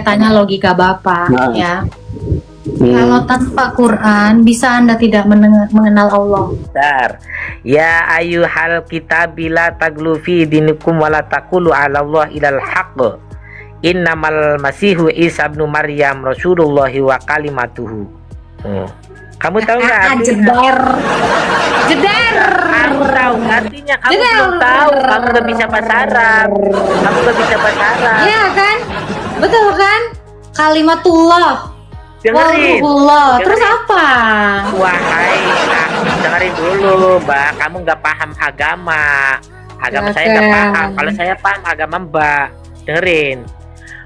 tanya logika Bapak Nah. ya. Kalau tanpa Quran bisa Anda tidak mengenal Allah. Bentar. Ya ayyuhal kitabila taglufi dinikum wala taqulu 'ala Allah ilal haqq. Innamal masihu Isa ibnu Maryam rasulullahi wa kalimatuhu. Kamu tahu nggak artinya? Jedar. Jedar. Aku tahu artinya, kamu Jedar. belum tahu. Kamu nggak bisa bahasa Arab. Kamu nggak bisa bahasa Arab. Iya kan? Betul kan? Kalimatullah. Dengerin. Waruhullah. Terus Dengerin. apa? Wahai, dengerin dulu, Mbak. Kamu nggak paham agama. Agama Ya saya nggak kan. paham. Kalau saya paham agama Mbak. Dengerin.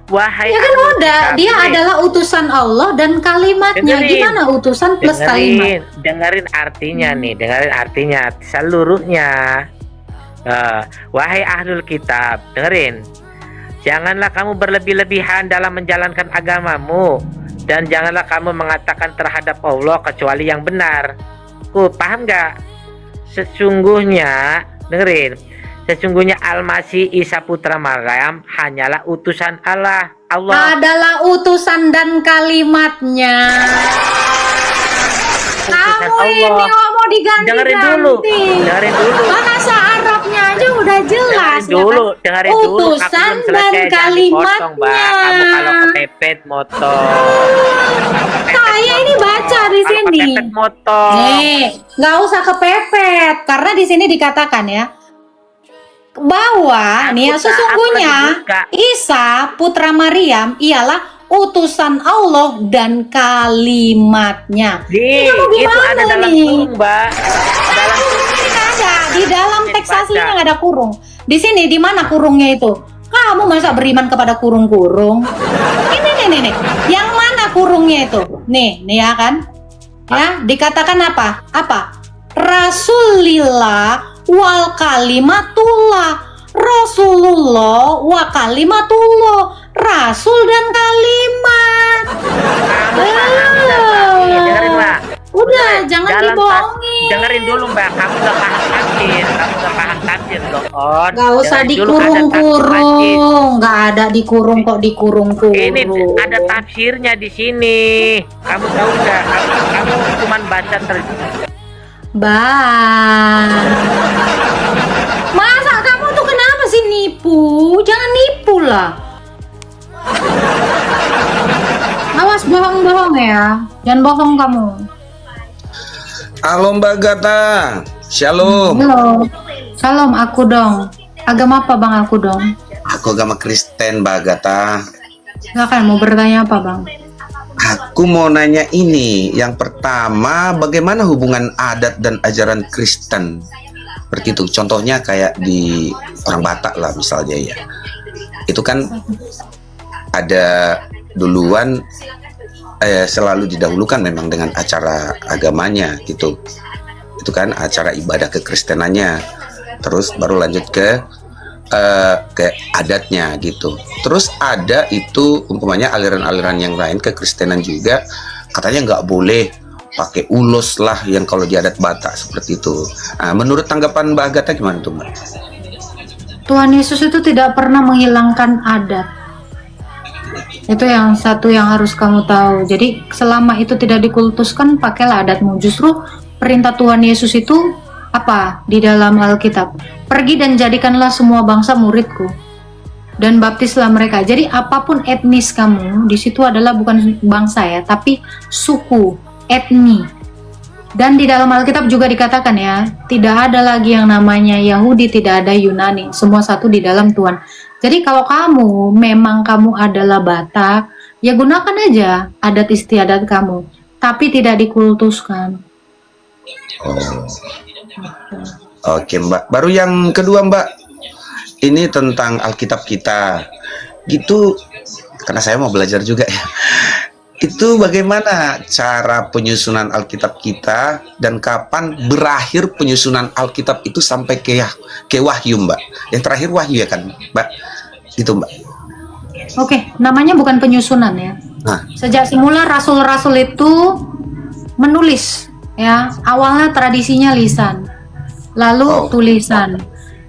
Wahai Ya kan ahlul udah, kitab, dia dengerin. adalah utusan Allah dan kalimatnya. Dengerin. Gimana utusan plus kalimat? Dengerin artinya nih, dengerin artinya seluruhnya. Wahai ahlul kitab, dengerin. Janganlah kamu berlebih-lebihan dalam menjalankan agamamu, dan janganlah kamu mengatakan terhadap Allah kecuali yang benar. Paham nggak? Sesungguhnya, dengerin. Sesungguhnya Al-Masih Isa putra Maryam hanyalah utusan Allah. Adalah utusan dan kalimatnya. Utusan Kamu ini Allah. mau diganti-ganti. Dengerin dulu. Dengerin dulu. Bahasa Arabnya aja udah jelas. Dengerin dulu, ya kan? dengerin dulu. Aku Utusan belum dan selesai, jangan kalimatnya. dipotong, Mbak. Kamu kalau kepepet motor. Saya ini baca di Kalau sini. kepepet motor. Nih, nggak usah kepepet karena di sini dikatakan ya bahwa nih ya, sesungguhnya aku lagi buka. Isa putra Maryam ialah utusan Allah dan kalimatnya. Nih, Ini mau itu gimana ada dalam nih? kurung, Mbak. Dalam Ini nggak ada di dalam Ini teks baca. aslinya nggak ada kurung. Di sini di mana kurungnya itu? Kamu masa beriman kepada kurung-kurung? Ini nih. Yang mana kurungnya itu? Nih ya kan? Ya, dikatakan apa? Apa? Rasulillah wal kalimatullah. Rasulullah wa kalimatullah. Rasul dan kalimat. dengerin, Mbak. Udah, jangan Dalam dibohongin. dengerin dulu, Mbak. Kamu nggak paham tafsir. Kamu nggak paham tafsir, dong. Gak usah Dengerin dulu, ada tafsir hadis. dikurung-kurung. Gak ada dikurung kok dikurung-kurung. Ini ada tafsirnya di sini. Kamu tahu nggak? Kamu cuma baca Bang, masa kamu tuh kenapa sih nipu? Jangan nipu lah. Awas bohong-bohong ya. Jangan bohong kamu. Halo Mbak Gata, shalom. Halo. Salam aku dong. Agama apa bang aku dong? Aku agama Kristen Mbak Gata. Silakan mau bertanya apa bang? Aku mau nanya ini. Yang pertama, bagaimana hubungan adat dan ajaran Kristen? Seperti itu. Contohnya kayak di orang Batak lah misalnya ya. Itu kan ada duluan selalu didahulukan memang dengan acara agamanya gitu. Itu kan acara ibadah kekristenannya. Terus baru lanjut ke adatnya gitu. Terus ada itu umpamanya aliran-aliran yang lain kekristenan juga katanya nggak boleh pakai ulos lah yang kalau di adat Batak seperti itu. Nah, menurut tanggapan Mbak Agatha gimana tuh Mbak? Tuhan Yesus itu tidak pernah menghilangkan adat. Itu yang satu yang harus kamu tahu. Jadi selama itu tidak dikultuskan, pakailah adatmu. Justru perintah Tuhan Yesus itu apa di dalam Alkitab? Pergi dan jadikanlah semua bangsa muridku dan baptislah mereka. Jadi apapun etnis kamu di situ adalah bukan bangsa ya, tapi suku, etni. Dan di dalam Alkitab juga dikatakan ya, tidak ada lagi yang namanya Yahudi, tidak ada Yunani, semua satu di dalam Tuhan. Jadi kalau kamu memang kamu adalah Batak, ya gunakan aja adat istiadat kamu, tapi tidak dikultuskan. Oke Mbak, baru yang kedua Mbak, ini tentang Alkitab kita gitu, karena saya mau belajar juga ya. Itu bagaimana cara penyusunan Alkitab kita dan kapan berakhir penyusunan Alkitab itu sampai ke Wahyu Mbak? Yang terakhir Wahyu ya kan Mbak? Itu Mbak. Oke, namanya bukan penyusunan ya. Nah, Sejak semula rasul-rasul itu menulis ya, awalnya tradisinya lisan, lalu tulisan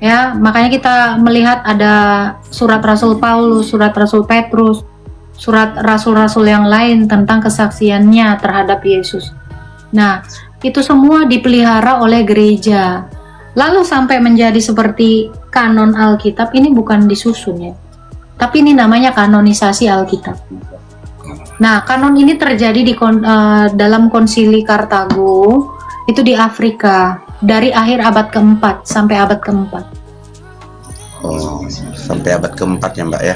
ya. Makanya kita melihat ada surat Rasul Paulus, surat Rasul Petrus, surat rasul-rasul yang lain tentang kesaksiannya terhadap Yesus. Nah, itu semua dipelihara oleh gereja. Lalu sampai menjadi seperti kanon Alkitab, ini bukan disusun ya. Tapi ini namanya kanonisasi Alkitab. Nah, kanon ini terjadi dalam konsili Kartago, itu di Afrika, dari akhir abad keempat sampai abad keempat. Oh, sampai abad keempat ya Mbak ya?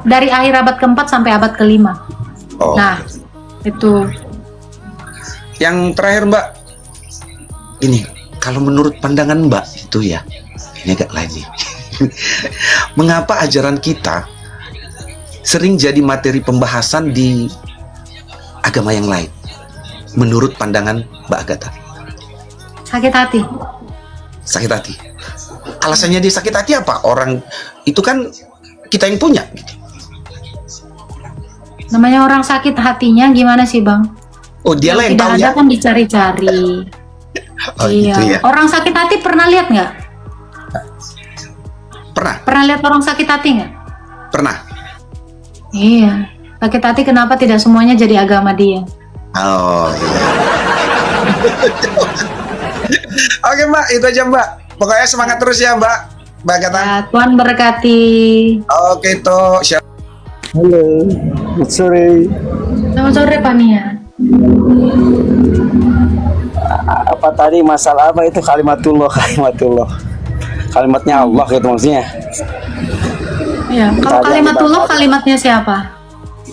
Dari akhir abad keempat sampai abad kelima. Oh. Nah, itu. Yang terakhir Mbak, ini kalau menurut pandangan Mbak itu ya, ini agak lain nih. Mengapa ajaran kita sering jadi materi pembahasan di agama yang lain? Menurut pandangan Mbak Agatha. Sakit hati. Sakit hati. Alasannya dia sakit hati apa? Orang itu kan kita yang punya. Namanya orang sakit hatinya gimana sih Bang? Oh, dialah yang tidak tahu ada ya. kan dicari-cari. Oh, iya. gitu ya. Orang sakit hati pernah lihat nggak? Pernah. Pernah lihat orang sakit hati nggak? Pernah. Iya. Sakit hati kenapa tidak semuanya jadi agama dia? Oh. Iya. Oke Mbak, itu aja Mbak. Pokoknya semangat terus ya Mbak. Mbak Agatha. Ya, Tuhan berkati. Oke toh. Halo, selamat sore. Selamat sore Pak Nia. Apa tadi masalah apa itu kalimatullah? Kalimatnya Allah gitu maksudnya. Iya. Kalau Tadi kalimatullah ada- kalimatnya siapa?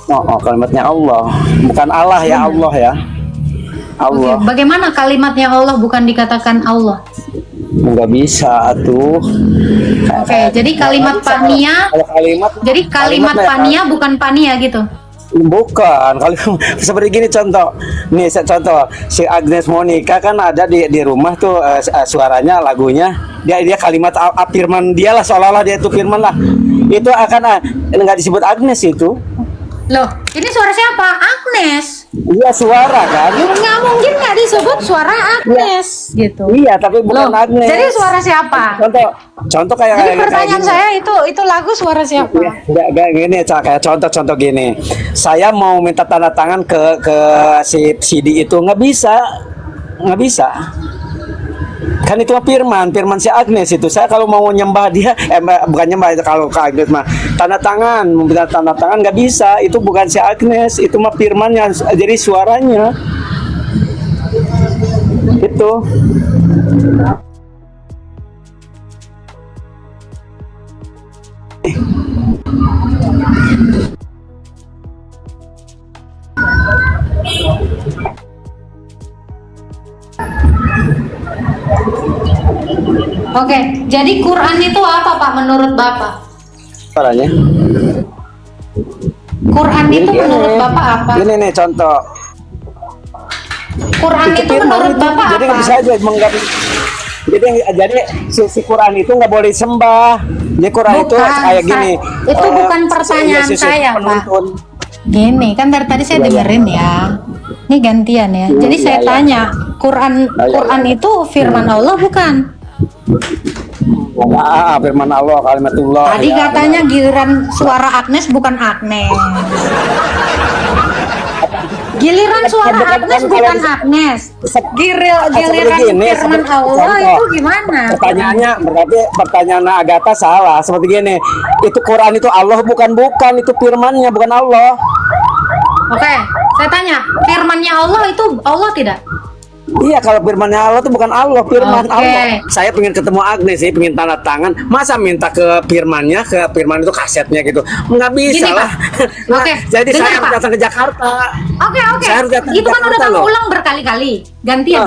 Oh, kalimatnya Allah, bukan Allah ya, Allah ya. Oke. Allah, Bagaimana kalimatnya Allah bukan dikatakan Allah? nggak bisa tuh. Oke. Jadi kalimat Pak Nia. Kalau kalimat, Jadi kalimat kalimatnya Pak Nia bukan Pak Nia gitu. bukan. Kalau seperti gini contoh, nih contoh si Agnes Monica kan ada di rumah tuh suaranya lagunya dia kalimat firman dia lah, seolah-olah dia itu firman lah. Itu akan nggak disebut Agnes itu. Loh, ini suara siapa? Agnes. Iya suara kan. Nggak mungkin nggak disebut suara Agnes gitu. Iya tapi bukan Loh, Agnes. jadi suara siapa? Contoh kayak Jadi kayak pertanyaan gini. saya itu lagu suara siapa? Enggak gini kayak contoh gini. Saya mau minta tanda tangan ke si CD itu nggak bisa. Kan itu mah firman si Agnes itu. Saya kalau mau nyembah dia bukan nyembah, kalau ke Agnes mah tanda tangan, meminta tanda tangan nggak bisa. Itu bukan si Agnes, itu mah firmannya, jadi suaranya itu. Oke, jadi Quran itu apa Pak menurut Bapak? Suaranya. Quran itu menurut Bapak apa? Ini nih contoh. Quran itu firman menurut itu. Bapak Jadi apa? nggak bisa aja jadi si Quran itu nggak boleh sembah. Jadi Quran itu Bukan, kayak gini. itu bukan pertanyaan Yesus itu saya, Pak. penuntun. Gini, kan dari tadi saya Iya, dengerin ya. Ini gantian ya. Jadi Iya, saya iya. tanya, Quran Iya. itu firman Allah bukan? Firman Allah, kalimatullah. Tadi ya, katanya benar. giliran suara Agnes bukan Agnes. Giliran suara Bukan, Agnes kalau bukan bisa- Agnes. Giliran seperti gini, firman seperti- Allah contoh. itu gimana? Pertanyaannya berarti pertanyaan Agatha salah. Seperti gini, itu Quran itu Allah bukan itu firmannya bukan Allah. Oke, saya tanya, firmannya Allah itu Allah tidak? Iya, kalau firmannya Allah itu bukan Allah, firman Oke. Allah. Saya pengen ketemu Agnes, saya pengen tanda tangan. Masa minta ke firmannya, ke firman itu kasetnya gitu? Nggak bisa Gini, lah. Pak. Nah, Oke, jadi dengar, saya harus Pak. datang ke Jakarta. Oke. Saya harus datang ke Itu kan udah Jakarta kamu loh. ulang berkali-kali. Gantian.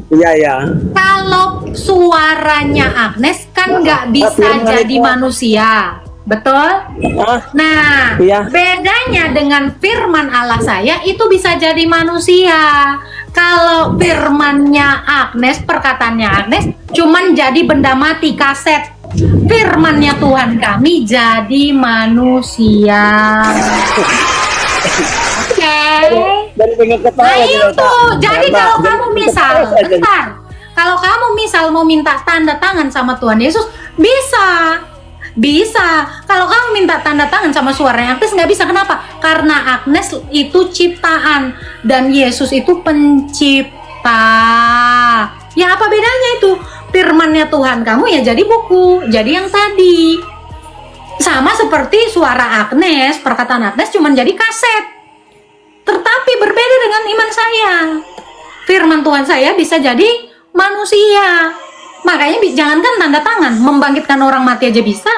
Iya. Kalau suaranya Agnes kan nggak bisa firman jadi itu- manusia, betul? Nah, Iya. bedanya dengan firman Allah saya itu bisa jadi manusia. Kalau firmannya Agnes, perkataannya Agnes, cuman jadi benda mati kaset. Firmannya Tuhan kami jadi manusia. Oke. Dari pengen ketawa. Nah gitu, itu, Pak. jadi Karena- kalau kamu misal, Jadi- bentar, kalau kamu misal mau minta tanda tangan sama Tuhan Yesus, bisa. Bisa. Kalau kamu minta tanda tangan sama suaranya Agnes nggak bisa. Kenapa? Karena Agnes itu ciptaan dan Yesus itu pencipta. Ya apa bedanya itu? Firmannya Tuhan kamu ya jadi buku, jadi yang tadi. Sama seperti suara Agnes, perkataan Agnes cuma jadi kaset. Tetapi berbeda dengan iman saya. Firman Tuhan saya bisa jadi manusia. Makanya jangankan tanda tangan, membangkitkan orang mati aja bisa.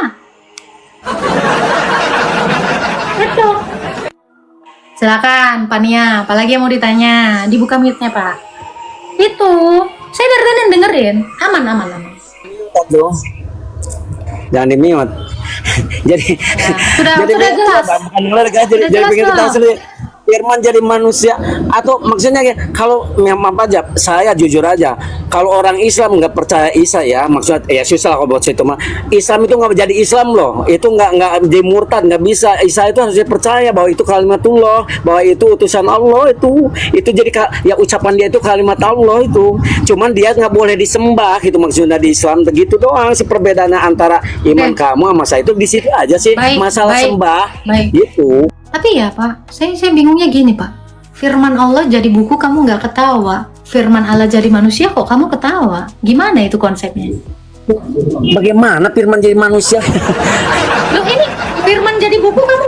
Itu. Silakan Pak Nia, apalagi yang mau ditanya? Dibuka mute-nya Pak. Itu, saya dari tadi dengerin, aman. Aduh. Jangan di-mute. Jadi Sudah jelas. bukan denger, guys. Jadi jelas pengen belum? tahu sendiri. Firman jadi manusia atau maksudnya kalau apa aja, saya jujur aja, kalau orang Islam nggak percaya Isa ya, maksudnya ya susah lah kalau buat saya itu mah. Islam itu nggak jadi Islam loh, itu nggak jadi murtad, nggak bisa. Isa itu harus dipercaya bahwa itu kalimatullah, bahwa itu utusan Allah, itu jadi ya ucapan dia itu kalimat Allah itu. Cuman dia nggak boleh disembah gitu, maksudnya di Islam begitu doang sih perbedaannya antara iman kamu sama saya itu di situ aja sih. Masalah sembah gitu. Tapi ya Pak, saya bingungnya gini Pak. Firman Allah jadi buku kamu nggak ketawa. Firman Allah jadi manusia kok kamu ketawa. Gimana itu konsepnya? Bagaimana firman jadi manusia? Loh ini firman jadi buku kamu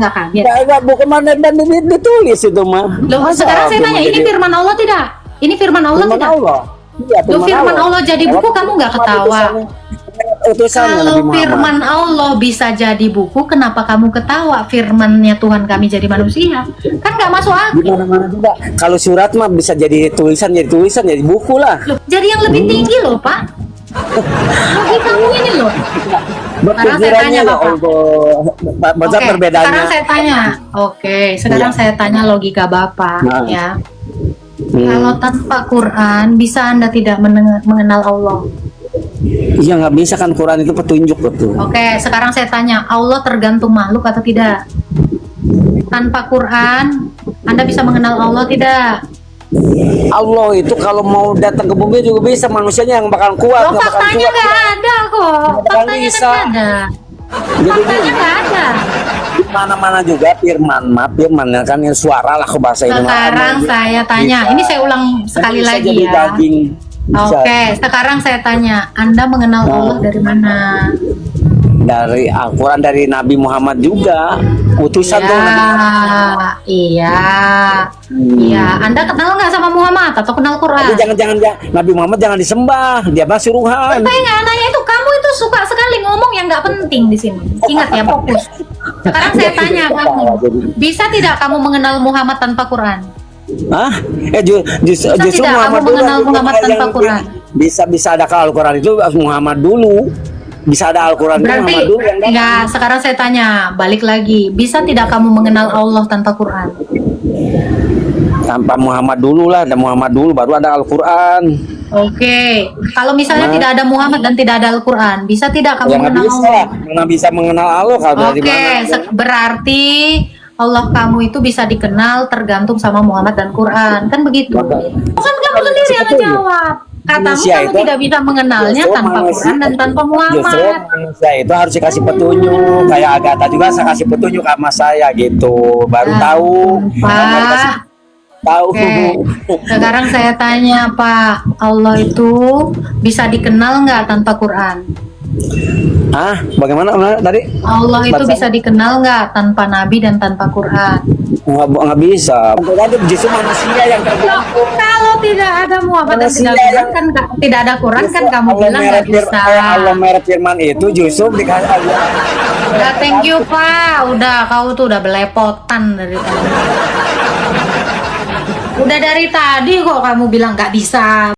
nggak kaget? Enggak, bukan mana dan ditulis itu mah. Loh sekarang saya tanya, ini firman Allah tidak? Ini firman Allah firman tidak? Allah. Iya, Loh firman Allah jadi buku kamu nggak ketawa? Kalau firman Allah bisa jadi buku, kenapa kamu ketawa? Firmannya Tuhan kami jadi manusia, kan nggak masuk akal. Mana juga. Kalau surat mah bisa jadi tulisan, jadi buku lah. Loh, jadi yang lebih tinggi loh Pak. Bagi kamu ini loh. Sekarang saya tanya Bapak. Oke, perbedaannya. Sekarang saya tanya. Oke, sekarang saya tanya logika Bapak ya. Kalau tanpa Quran bisa Anda tidak mengenal Allah? Iya nggak bisa kan, Quran itu petunjuk betul. Oke, sekarang saya tanya, Allah tergantung makhluk atau tidak? Tanpa Quran, Anda bisa mengenal Allah tidak? Allah itu kalau mau datang ke bumi juga bisa, manusianya yang bakal kuat. Loh, faktanya nggak ada kok. Faktanya kan nggak ada. Faktanya nggak ada. Mana-mana juga firman kan yang suara lah ke bahasa ini. Sekarang saya tanya, ini saya ulang sekali lagi ya. Oke, sekarang saya tanya, Anda mengenal Allah dari mana? Dari Al-Quran, dari Nabi Muhammad juga, utusan tuh Nabi Muhammad. Iya. Anda kenal nggak sama Muhammad atau kenal Quran? Tapi jangan Nabi Muhammad jangan disembah, dia mah suruhan. Saya nggak nanya itu, kamu itu suka sekali ngomong yang nggak penting di sini. Ingat ya, fokus. Sekarang saya tanya kamu, bisa tidak kamu mengenal Muhammad tanpa Quran? Hah? Justru Muhammad kamu mengenal Muhammad tanpa Quran? Bisa ada kalau Al-Quran itu Muhammad dulu. Bisa ada Al-Quran itu Muhammad dulu yang enggak, sekarang saya tanya, balik lagi. Bisa tidak kamu mengenal Allah tanpa Quran? Tanpa Muhammad dulu lah, ada Muhammad dulu baru ada Al-Quran. Oke. Kalau misalnya tidak ada Muhammad dan tidak ada Al-Quran, bisa tidak kamu mengenal Allah? Mana bisa mengenal Allah kalau dari mana? Berarti Allah kamu itu bisa dikenal tergantung sama Muhammad dan Quran, kan begitu? Bukan kamu sendiri yang ngejawab. Katamu kamu tidak bisa mengenalnya tanpa Quran dan tanpa Muhammad. Justru manusia itu harus dikasih petunjuk. Kayak Agatha juga saya kasih petunjuk sama saya gitu, baru tahu. Tahu. Sekarang saya tanya Pak, Allah itu bisa dikenal nggak tanpa Quran? Bagaimana tadi? Allah itu bisa dikenal nggak tanpa Nabi dan tanpa Quran? Nggak bisa. Justru manusia yang terbentuk. Kalau tidak ada Muhammad dan tidak Quran kan tidak ada Quran kan kamu bilang nggak bisa. Allah merek firman itu justru dikasih Allah. Udah, thank you Pak. Udah, kau tuh udah belepotan dari tadi. Udah dari tadi kok kamu bilang nggak bisa.